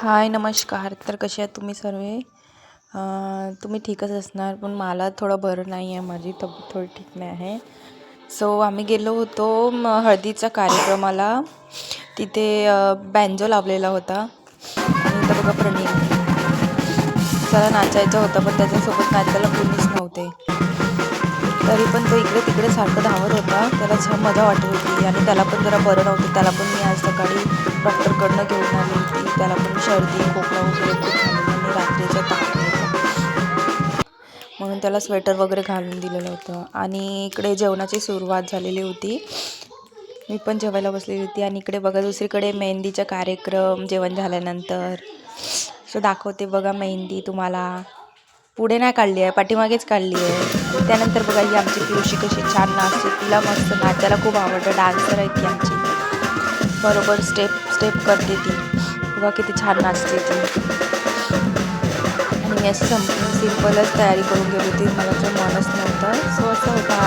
हाय नमस्कार. तर कसे आहात तुम्ही सर्व? तुम्ही ठीकच असणार, पण मला थोडं बरं नाही आहे. माझी तब्येत थोडी ठीक नाही आहे. सो आम्ही गेलो होतो हळदीच्या कार्यक्रमाला. तिथे बँजो लावलेला होता आणि इथं बघा प्रणीत त्याला नाचायचं होतं, पण त्याच्यासोबत नाचायला कोणीच नव्हते. तरी पण तो इकडे तिकडे सारखं धावत होता. त्याला छान मजा वाटत होती आणि त्याला पण जरा बरं नव्हतं. त्याला पण मी आज सकाळी डॉक्टरकडनं घेऊन आली होती. त्याला पण सर्दी खोकला वगैरे खूप झालेला आणि रात्रीचा ताप होता, म्हणून त्याला स्वेटर वगैरे घालून दिलेलं होतं. आणि इकडे जेवणाची सुरुवात झालेली होती. मी पण जेवायला बसलेली होती आणि इकडे बघा दुसरीकडे मेहंदीचा कार्यक्रम जेवण झाल्यानंतर सो दाखवते बघा. मेहंदी तुम्हाला पुढे नाही काढली आहे, पाठीमागेच काढली आहे. त्यानंतर बघा ही आमची पियुषी कशी छान नाचते. तिला मस्त नाचायला खूप आवडतं. डान्सर आहे ती आमची, बरोबर स्टेप स्टेप करते ती. बघा किती छान नाचते ती. आणि मी असं सिम्पलच तयारी करून गेली होती, मला तर मनच नव्हतं. सो असं होता